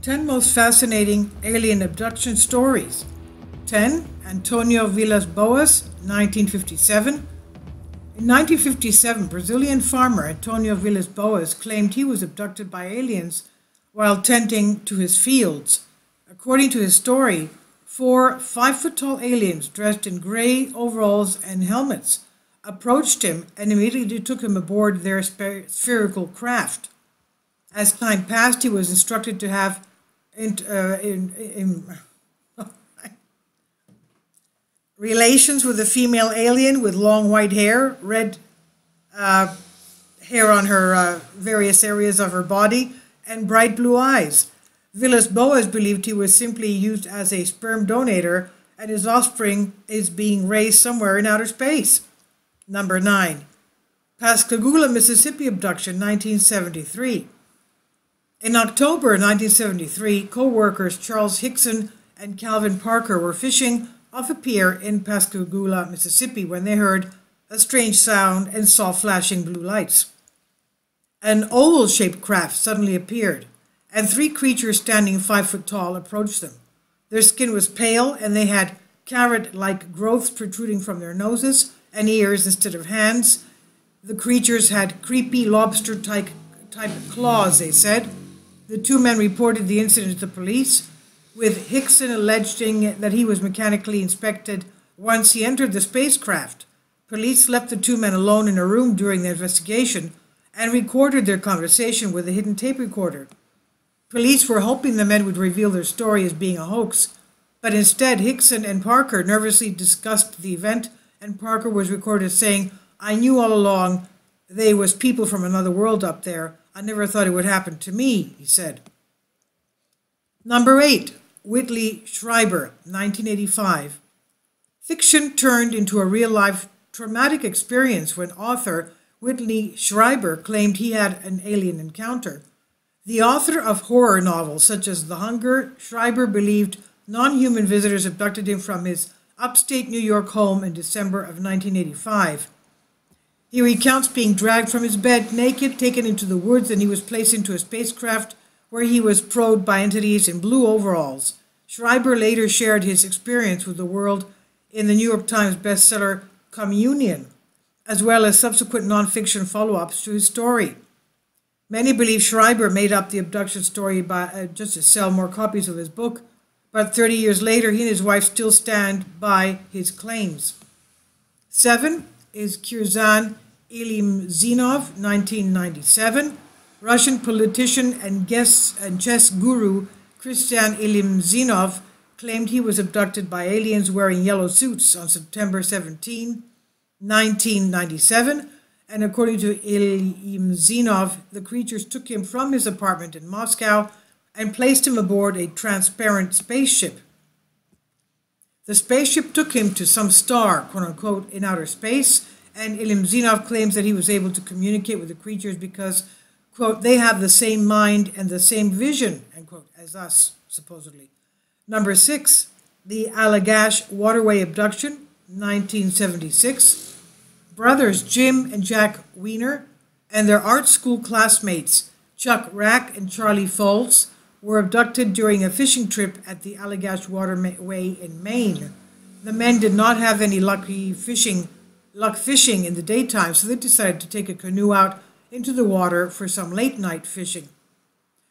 10 most fascinating alien abduction stories. 10. Antonio Villas-Boas, 1957. In 1957, Brazilian farmer Antonio Villas-Boas claimed he was abducted by aliens while tending to his fields. According to his story, 4 5-foot-tall aliens dressed in gray overalls and helmets approached him and immediately took him aboard their spherical craft. As time passed, he was instructed to have relations with a female alien with long white hair, red hair on her various areas of her body, and bright blue eyes. Villas-Boas believed he was simply used as a sperm donator and his offspring is being raised somewhere in outer space. Number 9. Pascagoula, Mississippi abduction, 1973. In October 1973, co-workers Charles Hickson and Calvin Parker were fishing off a pier in Pascagoula, Mississippi, when they heard a strange sound and saw flashing blue lights. An oval-shaped craft suddenly appeared, and 3 creatures standing 5 foot tall approached them. Their skin was pale, and they had carrot-like growths protruding from their noses and ears instead of hands. The creatures had creepy lobster-type claws, they said. The 2 men reported the incident to the police, with Hickson alleging that he was mechanically inspected once he entered the spacecraft. Police left the 2 men alone in a room during the investigation and recorded their conversation with a hidden tape recorder. Police were hoping the men would reveal their story as being a hoax, but instead Hickson and Parker nervously discussed the event, and Parker was recorded saying, "I knew all along they was people from another world up there. I never thought it would happen to me," he said. Number 8. Whitney Schreiber, 1985. Fiction turned into a real-life traumatic experience when author Whitney Schreiber claimed he had an alien encounter. The author of horror novels such as The Hunger, Schreiber believed non-human visitors abducted him from his upstate New York home in December of 1985. He recounts being dragged from his bed naked, taken into the woods, and he was placed into a spacecraft where he was probed by entities in blue overalls. Schreiber later shared his experience with the world in the New York Times bestseller Communion, as well as subsequent nonfiction follow-ups to his story. Many believe Schreiber made up the abduction story just to sell more copies of his book, but 30 years later, he and his wife still stand by his claims. 7 is Kurzan Ilimzinov, 1997. Russian politician and chess guru Christian Ilimzinov claimed he was abducted by aliens wearing yellow suits on September 17, 1997, and according to Ilimzinov, the creatures took him from his apartment in Moscow and placed him aboard a transparent spaceship. The spaceship took him to some star, quote-unquote, in outer space, and Ilimzinov claims that he was able to communicate with the creatures because, quote, they have the same mind and the same vision, end quote, as us, supposedly. Number 6, the Allagash Waterway abduction, 1976. Brothers Jim and Jack Weiner and their art school classmates, Chuck Rack and Charlie Foltz, were abducted during a fishing trip at the Allagash Waterway in Maine. The men did not have any luck fishing in the daytime, so they decided to take a canoe out into the water for some late-night fishing.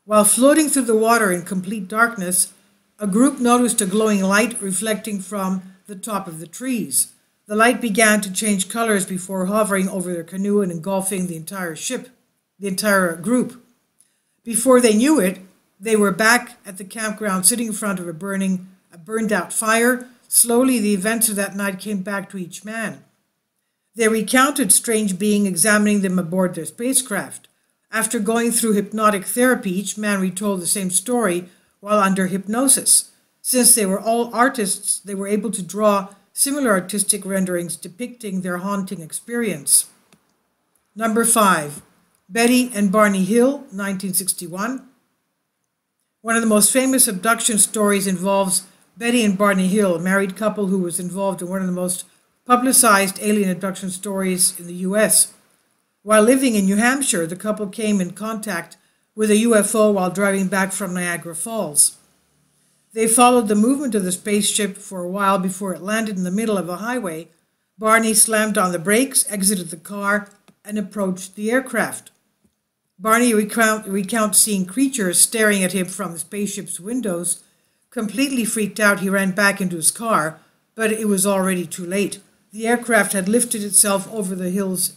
While floating through the water in complete darkness, a group noticed a glowing light reflecting from the top of the trees. The light began to change colors before hovering over their canoe and engulfing the entire group. Before they knew it, they were back at the campground sitting in front of a burned-out fire. Slowly, the events of that night came back to each man. They recounted strange being examining them aboard their spacecraft. After going through hypnotic therapy, each man retold the same story while under hypnosis. Since they were all artists, they were able to draw similar artistic renderings depicting their haunting experience. Number 5, Betty and Barney Hill, 1961. One of the most famous abduction stories involves Betty and Barney Hill, a married couple who was involved in one of the most publicized alien abduction stories in the U.S. While living in New Hampshire, the couple came in contact with a UFO while driving back from Niagara Falls. They followed the movement of the spaceship for a while before it landed in the middle of a highway. Barney slammed on the brakes, exited the car, and approached the aircraft. Barney recounts seeing creatures staring at him from the spaceship's windows. Completely freaked out, he ran back into his car, but it was already too late. The aircraft had lifted itself over the hill's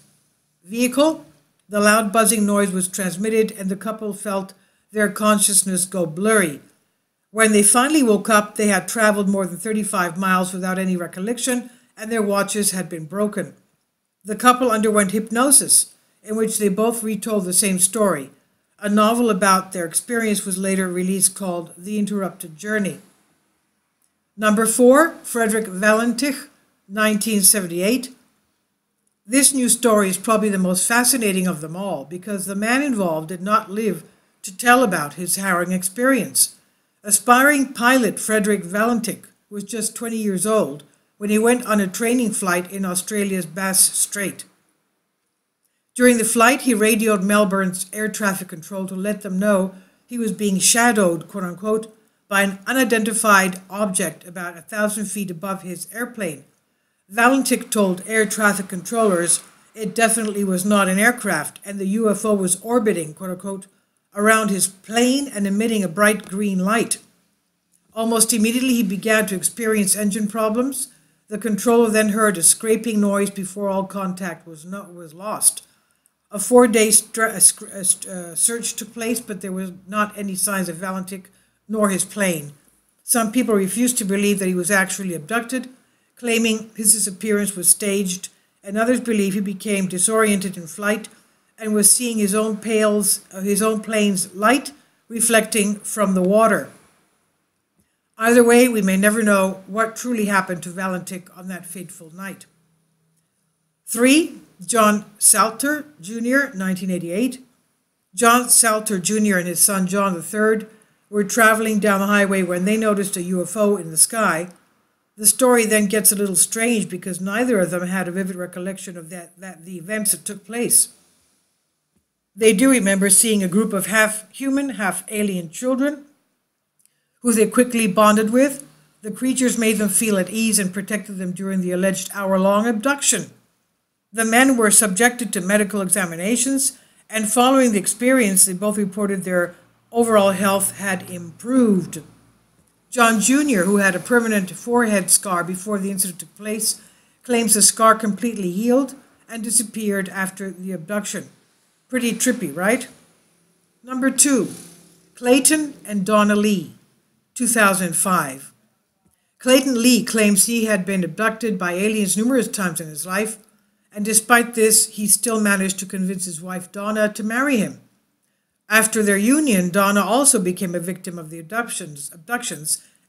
vehicle. The loud buzzing noise was transmitted, and the couple felt their consciousness go blurry. When they finally woke up, they had traveled more than 35 miles without any recollection, and their watches had been broken. The couple underwent hypnosis, in which they both retold the same story. A novel about their experience was later released called The Interrupted Journey. Number 4, Frederick Valentine, 1978. This new story is probably the most fascinating of them all because the man involved did not live to tell about his harrowing experience. Aspiring pilot Frederick Valentine was just 20 years old when he went on a training flight in Australia's Bass Strait. During the flight, he radioed Melbourne's air traffic control to let them know he was being shadowed, quote-unquote, by an unidentified object about 1,000 feet above his airplane. Valentine told air traffic controllers it definitely was not an aircraft and the UFO was orbiting, quote-unquote, around his plane and emitting a bright green light. Almost immediately, he began to experience engine problems. The controller then heard a scraping noise before all contact was lost. A 4-day search took place, but there was not any signs of Valentine nor his plane. Some people refused to believe that he was actually abducted, claiming his disappearance was staged, and others believe he became disoriented in flight and was seeing his own plane's light reflecting from the water. Either way, we may never know what truly happened to Valentine on that fateful night. 3. John Salter Jr., 1988. John Salter Jr. and his son John III were traveling down the highway when they noticed a UFO in the sky. The story then gets a little strange because neither of them had a vivid recollection of the events that took place. They do remember seeing a group of half-human, half-alien children who they quickly bonded with. The creatures made them feel at ease and protected them during the alleged hour-long abduction. The men were subjected to medical examinations, and following the experience, they both reported their overall health had improved. John Jr., who had a permanent forehead scar before the incident took place, claims the scar completely healed and disappeared after the abduction. Pretty trippy, right? Number 2, Clayton and Donna Lee, 2005. Clayton Lee claims he had been abducted by aliens numerous times in his life, and despite this, he still managed to convince his wife Donna to marry him. After their union, Donna also became a victim of the abductions,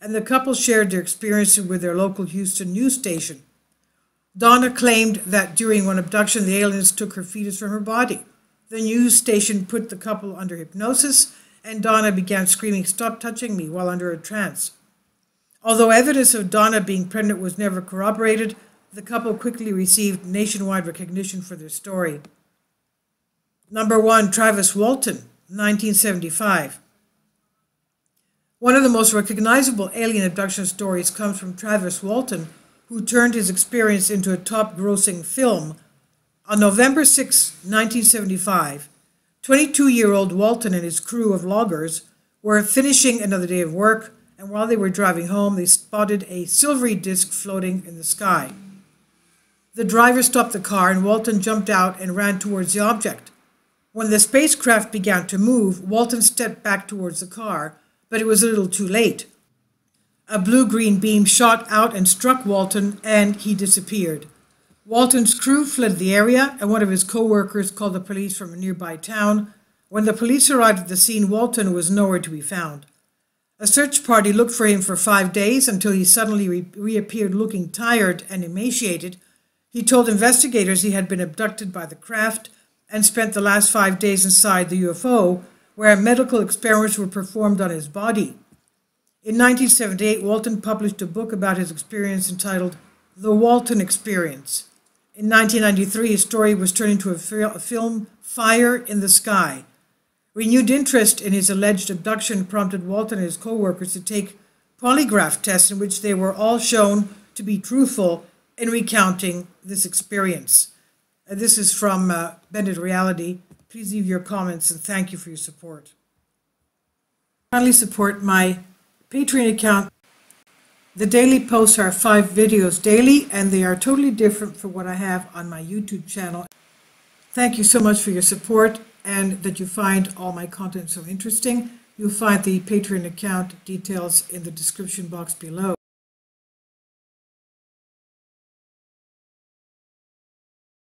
and the couple shared their experiences with their local Houston news station. Donna claimed that during one abduction, the aliens took her fetus from her body. The news station put the couple under hypnosis, and Donna began screaming, "Stop touching me," while under a trance. Although evidence of Donna being pregnant was never corroborated, the couple quickly received nationwide recognition for their story. Number 1, Travis Walton, 1975. One of the most recognizable alien abduction stories comes from Travis Walton, who turned his experience into a top-grossing film. On November 6, 1975, 22-year-old Walton and his crew of loggers were finishing another day of work, and while they were driving home, they spotted a silvery disc floating in the sky. The driver stopped the car, and Walton jumped out and ran towards the object. When the spacecraft began to move, Walton stepped back towards the car, but it was a little too late. A blue-green beam shot out and struck Walton, and he disappeared. Walton's crew fled the area, and one of his co-workers called the police from a nearby town. When the police arrived at the scene, Walton was nowhere to be found. A search party looked for him for 5 days until he suddenly reappeared looking tired and emaciated. He told investigators he had been abducted by the craft and spent the last 5 days inside the UFO, where medical experiments were performed on his body. In 1978, Walton published a book about his experience entitled The Walton Experience. In 1993, his story was turned into a film, Fire in the Sky. Renewed interest in his alleged abduction prompted Walton and his co-workers to take polygraph tests in which they were all shown to be truthful in recounting this experience. This is from Bended Reality. Please leave your comments and thank you for your support. Kindly support my Patreon account. The daily posts are 5 videos daily, and they are totally different from what I have on my YouTube channel. Thank you so much for your support and that you find all my content so interesting. You'll find the Patreon account details in the description box below.